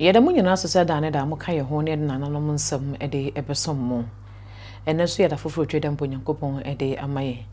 Yeda mu nyina asese da ne da mo ka ye ho ne na nanom nsam de ebesom mo eneso yeda foforo tweda mpo Nyankopon de amaye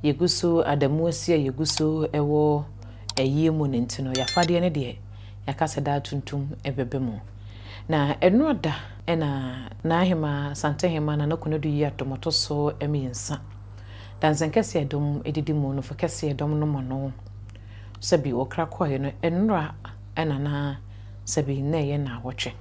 yeguso adamu asia yeguso ewo ayie mu ne ntino yafade ne de yakase da tuntum ebebe mu na eno da na ahema santehema na nakunodu yi atomoto so emiensa dansenkese edom edidi mu no fokese edom no mono sabi okra kwaye no enra na sabi na ye na woche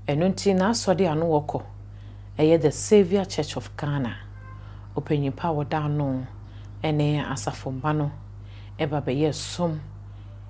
enunti na asode anu woko eye the Savior Church of Ghana openyipa woda no ene asafomba no eba be ye som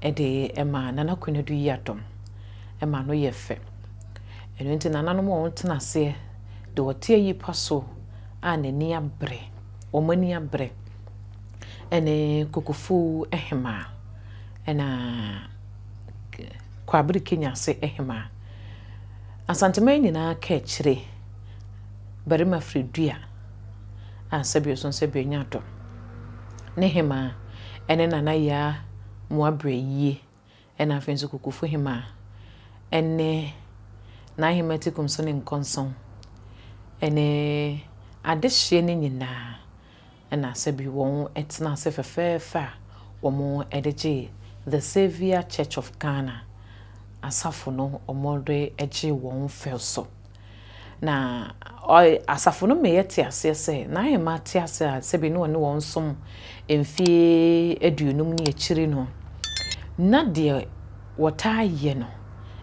ede ema nana kunedu yadom ema no ye fe enunti nana no mo ntena se de wote yi paso anani abre omani abre ene kukufu ehema ena kwabri Kenya se ehema asantema nyina ka kire barima fridua asabio son sabio nyato nehema ene nana ya muabre yie ena afenso kukufu hema ene na hema tikum so ne nkonson ene adehye ne nyina ena sabio won etna se fefefa womo edeje the Savior Church of Ghana asafo no omode eje won felso na asafo no meyete ase se na hema te ase sebi no ne won som emfie eduonum ne akiri no na de wota ye no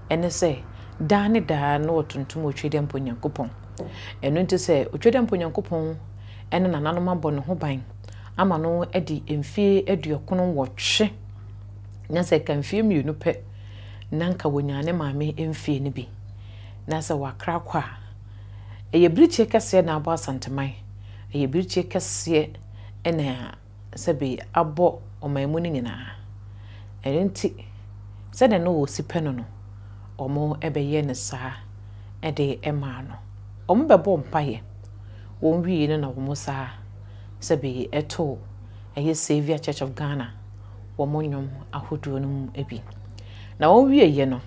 ene se da ne da no otuntum otwede mpo Nyankopon eno nti se otwede mpo Nyankopon ene nananom abɔ ne ho ban ama no edi emfie eduokono wotwe nya se ka emfie mienu pe nanka wonyane maame emfie ne bi na se wakra kwa eye briche kase na abo asanteman eye briche kase ena sebe abo omamu ne nyina enti se de no osipe no omo ebeye ne saa ede ema no omo bebo mpaye won wi ne na omo saa sebe eto eye Savior Church of Ghana womo nyom ahodo no ebi na won wi ye no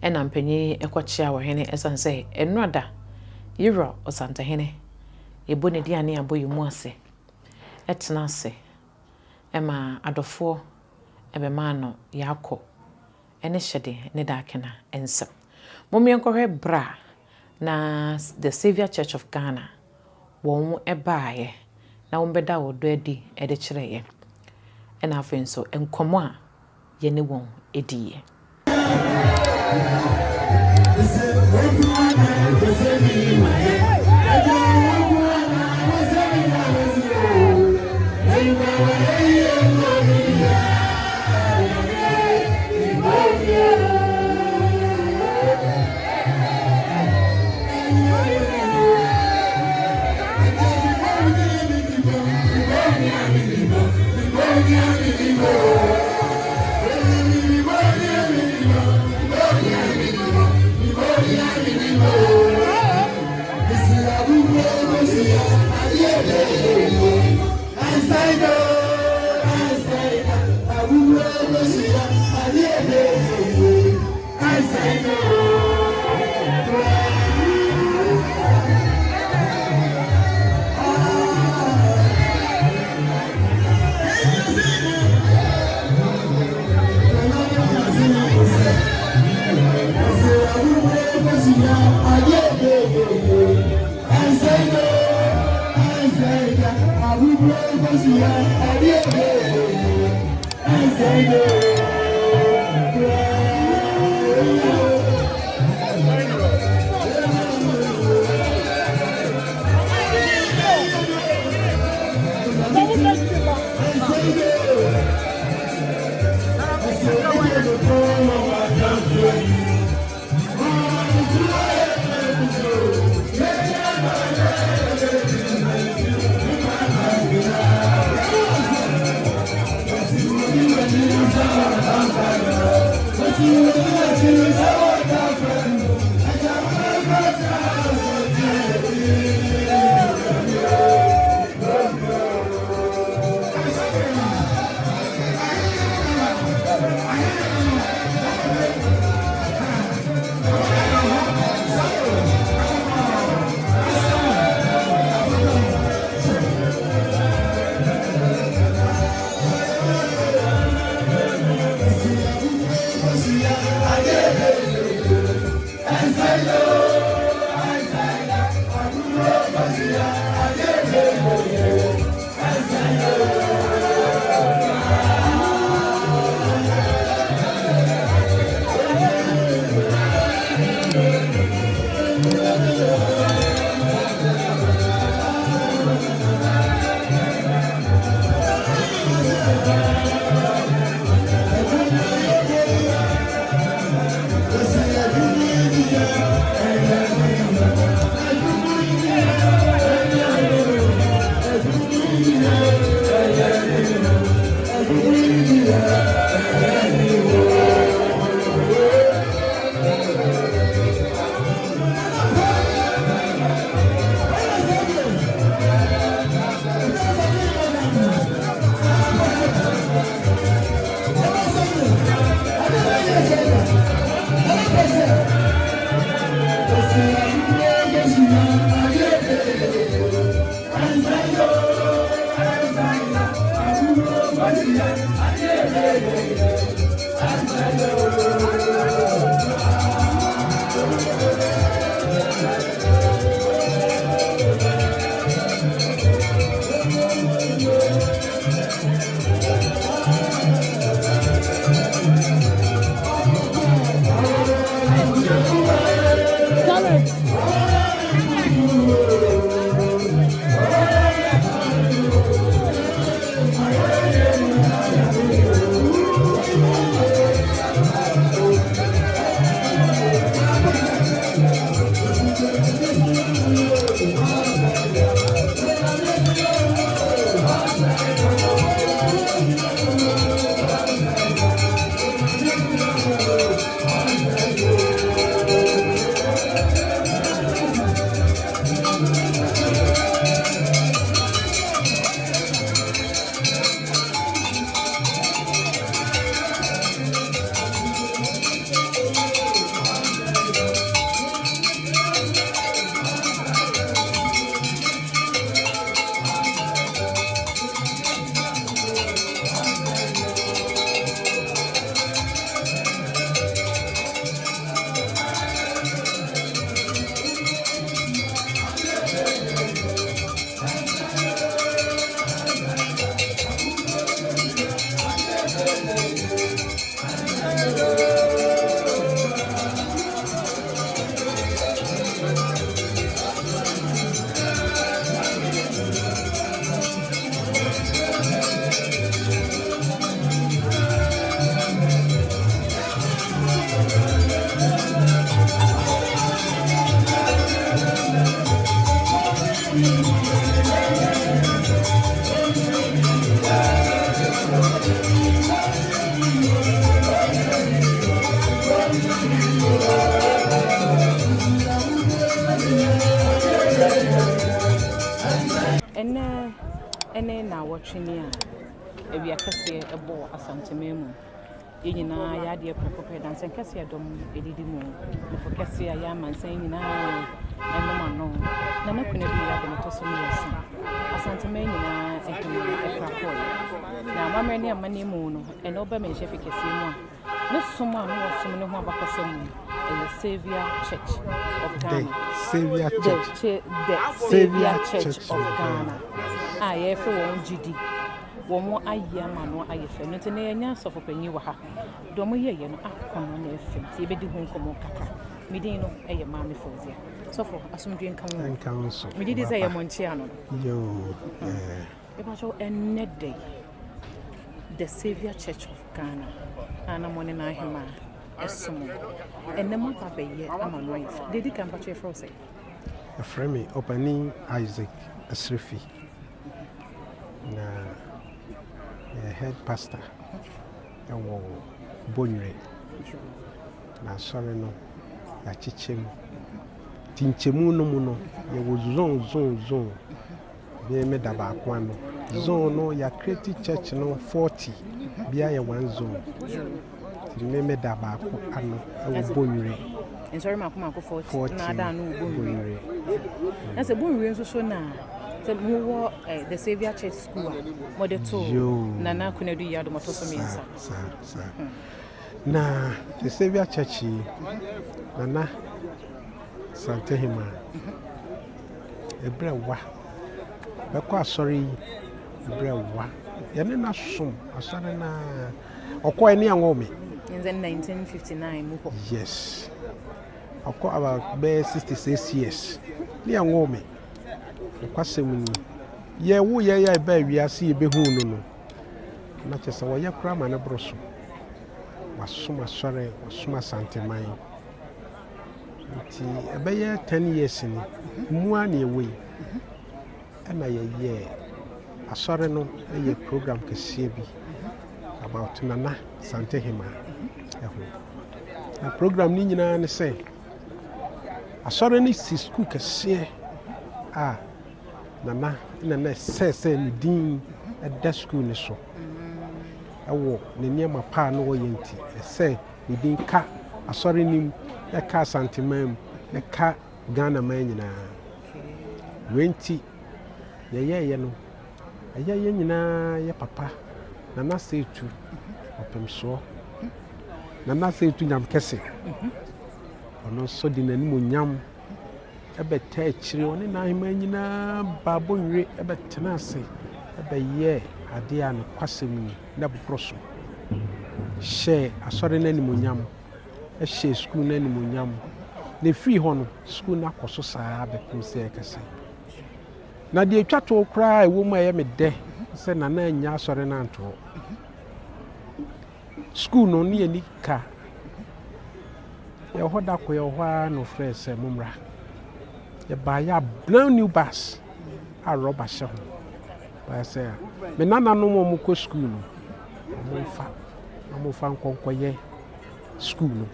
ena mpanyi ekochia wo hene esanse enrada yiro osanta hene ebone dia ne aboyi mu ase etena ase ema adofo ebe mano yakọ ene hyede ne dakena ensem momyenkohwe bra na the Savior Church of Ghana won ebaaye na won beda wodo adi ede kireye ena afenso enkomo a ye ne won ediye ene na watching ya ebi akase ebo asantememu yina ya de prepared dance kase adom edidi mu for kase ya mansan yina enoma no na na kuna bi ya beneto so mu yesi asantememu yina ekrakọ na mama ne amane mu no ene oba me chef kase mu ne somo a no somo ne ho abakasa mu Savior Church of Ghana. Savior Church. The Savior Church of Ghana. Aye for one GD. One aye ma no aye fe. No tene nya so for panyi wa ha. Do mo ye no akon na efe. Ti be di ho nkomo kaka. Me din no eye ma me fozia. So for asumdwe nkan wo. Me di say ye monchi ano. Yo. E ba so enede. The Savior Church of Ghana. Ana mo ne na hema. Esumo enema papa ye amanoif dedi kan pa che frose a frame opening Isaac Asrifi na head pastor ewo Bonre na sorry no ya chichem tinchemu no mu no ye wo zone me da ba kwa no zone no ya create church no 40 bia ye one zone me da ba kwa ano e wo bonwire en sorry ma kuma ko 40 na da no bonwire na se bonwire nso so na se mo the Savior Church School model 2 nana kunadu yado motoso miensa na the Savior Church nana Santehima ebrewa bekwa sorry ebrewa yene na som asare na okwa eni anwome in 1959 muko yes okwa about 66 years ni anwome kwasem ye wo ye ya ba wiase ye behu no na chese wo ye kra ma ne broso wasoma sore wasoma santeman nti ebeye 10 years ni mua na ewe na ye asore no ye program kese bi about nana Santehima na program ni nyina ne say asore ni si school kese nana say ni din at that school ni so awo ne niema pa no wo yenti say ni din ka asore ni e ka santimam e ka Ghana man nyina wenti ye no ye nyina ye papa nana setu opemso nana setu nyam kese ono so di nanimu nyam ebe ta akire oni na hima nyina babo nwe ebe tena ase ebe ye ade a no kwasem na boproso she asore nanimu nyam e she school nanimu nyam ne free ho no school na koso saa be kunse kase na de twato kra ewo mu aye me de se na na anya asore na nto school no ni ani ka ye hoda ko ye ho no fresh mumra ye buy a brand new bus a rubber show ba say me nana no mo ko school no mo fa nkonkoye school no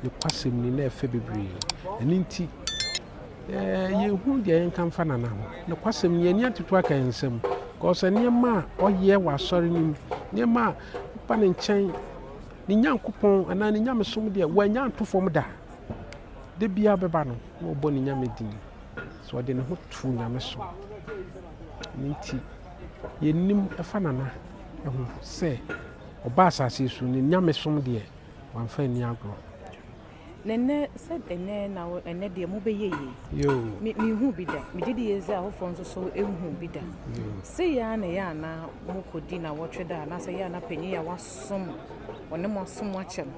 ye kwasem ni na efe bebre eni nti ye hu de en kan fa nana ho ne kwasem ye ni atutu aka ensem ko se ne ma oye wa sori ni ne ma pa ne nchen ni nyankopon ana ni nyamesom de wa nyantofom da de bia beba no wo bo ni nyamedin so de ne ho tu nyameso nti ye nim efa nana ehu se oba asase su ni nyamesom de wan fa ni agro nene said ene na ene de mo be yeye yo mi hu bi da mi didi yeze a hofo nso so ehu bi da se ya na ya na mo kodi na wotwe da na se ya na panyi ya wasom wone mo som akyem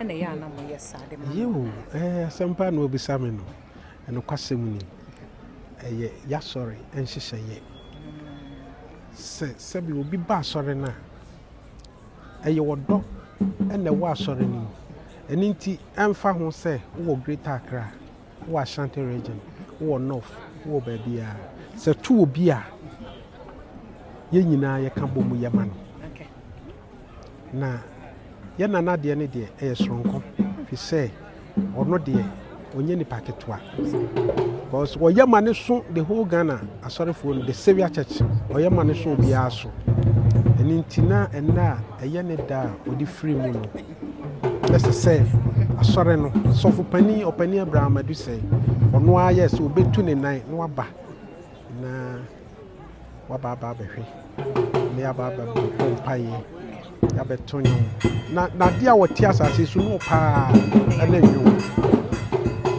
ene ya na mo yesa de mo yo asempa no obisa me no eno kwasem ni eye ya sorry enhyehyeye se bi obi ba sorry na eye wodo ene wa sorry ni eninti emfa ho se wo Greater Accra wo Ashanti region wo North wo babia se tu obi a ye nyina ye ka bomu ye ma no okay na ye nana de ne de e sonko fi se ono de onye ni paketwa because wo ye ma ne so the whole Ghana asorefo the Savior Church wo ye ma ne so obi aso eninti na enna eye ne da odi free mu no let's say asore no so for pani opani Abraham adu say ono aye so obetu ne nan no aba na waba behwe me aba pompaye ya betonyo na dia woti asase so no pa na nyu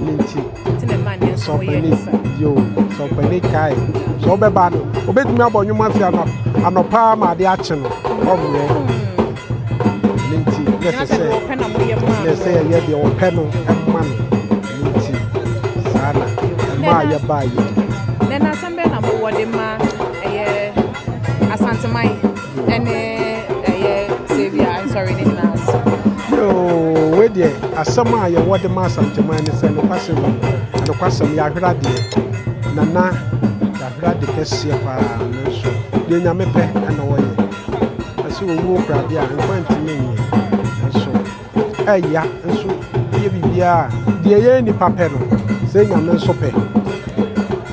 ninti tine man so pani yo so pani kai so beba no obetumi abonyo afia no anopa ma de ache no omre ninti let's say ye de openo emma no ninti sana ma ya baye nena sambe na mo wode ma Asantemai ene Savior I'm sorry nina yo we dey asama ye wode ma Asantemai ne se no kwasem ya hwera de nana ya hwera de kese pa no so de nyame pe na wo ye asi owo kra bia nkwanti menye so ɛya nso yɛ biribiara deɛ yɛn nipa pɛ no sɛ nyame nso pɛ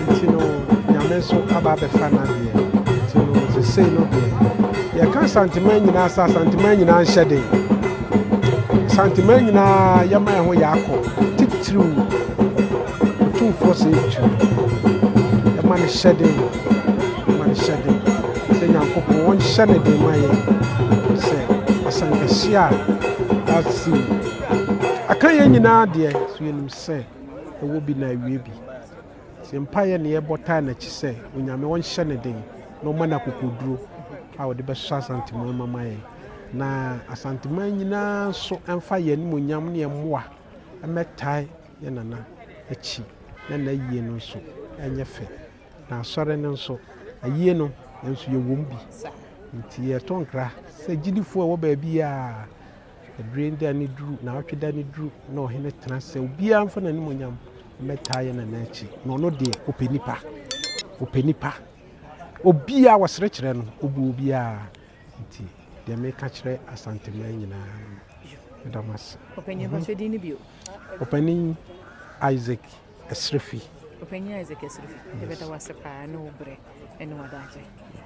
nti no nyame nso aba abɛfa n'adeɛ nti no sesei no deɛ yɛka asantema nyinaa sɛ asantema nyinaa nhyɛ den asantema nyinaa yɛma yɛn ho yɛ akɔ titiriw otumfoɔ sɛ ɛtu yɛma no hyɛ den sɛ nyankopɔn wɔnhyɛ ne den ma yɛn sɛ asankɛhye a asi aka yɛn nyinaa deɛ so yɛnim sɛ ɛwɔ bi na awie bi sɛ mpayɛ ne yɛbɔ taa n'akyi sɛ onyame wɔnhyɛ ne den na ɔma no akokoduro a wɔde bɛsɔ asantema mama yɛn na asantema nyinaa nso ɛmfa yɛn animonyam ne yɛmmoa ɛmɛtae yɛ nana akyi na n'ayie no nso ɛnyɛ fɛ na asɔre no nso ayie no nso yɛwɔm bi nti yɛtɔ nkra sɛ gyidifoɔ a ɛwɔ baabi a adure da ne duru na awɔtwe da ne duru na ɔhene tena sɛ obiara mfa n'animonyam mɛtaa yɛ nana akyi na ɔno deɛ ɔpɛ nipa obiara wɔsere kyerɛ no obu obiara nti deɛ meka kyerɛ asantema nyinaa medam ase ɔpanin Isaac Esrefi yɛbɛda wase paa ne wo berɛ ɛne wadagye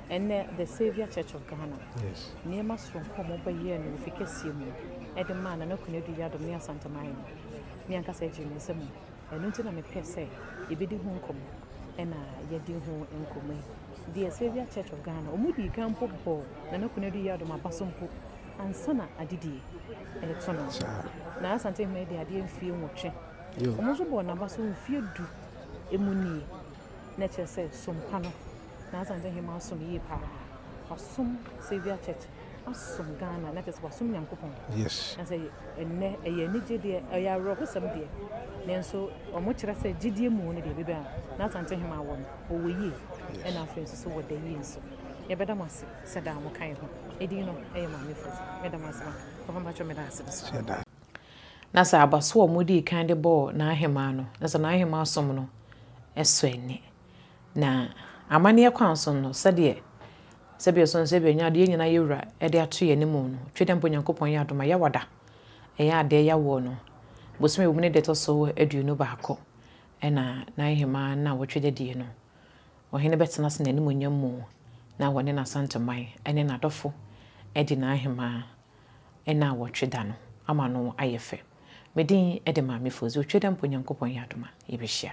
ɛnɛ the Saviour Church of Ghana nneɛma soronko mɔbɛyɛ no wɔfi kɛseɛ mu ɛde maa na nakuna du yɛadom ne asantema no ne ankasa agye me nsɛm ɛno nti na mepɛ sɛ yɛbɛdi ho nkɔmmɔ ɛna yɛdi ho nkɔmmɔ yi the Saviour Church of Ghana ɔmu di ka mpo bɔ na nakuna du yɛadom aba so mpo ansa na adidie ɛto no na asantema de adeɛ mfie nwɔtwe ɔmo nso bɔ naba so mfie du emu nie na kyerɛ sɛ sompa no na asante hema asom yie paa wasom Saviour Church asom Ghana na kyerɛ sɛ wasom Nyankopɔn na sɛ ɛnnɛ ɛyɛ anigye deɛ ɛyɛ awerɛhosɛm deɛ nanso ɔmo kyerɛ sɛ gyidie mu no deɛ bɛbɛ a na asante hema wɔ no ɔwɔ yie ɛna afei nso so wɔda yie nso yɛbɛda mo ase sɛ daa mo kan ho ɛdin no ɛyɛ maame fo mɛda mo ase ma papa mbatwɛ mɛda ase so na sɛ abaso a modi kan de bɔɔ n'ahema no na sɛ n'ahema asom no ɛsɔ ani na amanneɛ kwan so no sɛdeɛ so sɛdeɛ nya adeɛ nyinaa yɛwura ɛde ato yɛ anim no twɛdɛ mpo Nyankopɔn yɛ adoma yɛwada ɛyɛ adeɛ yɛwɔ no bosom ɛwɔ mu ne de tɔ so aduonu baako ɛna n'ahema na wɔtwɛdɛ die no ɔhene bɛtena se n'anim onyam mu na wɔne n'asanteman ɛne n'adɔfo ɛde n'ahema ɛna wɔtwɛda no ama no ayɛ fɛ medin ɛde maame fozi twɛdɛ mpo Nyankopɔn yɛ adoma yɛbɛhyia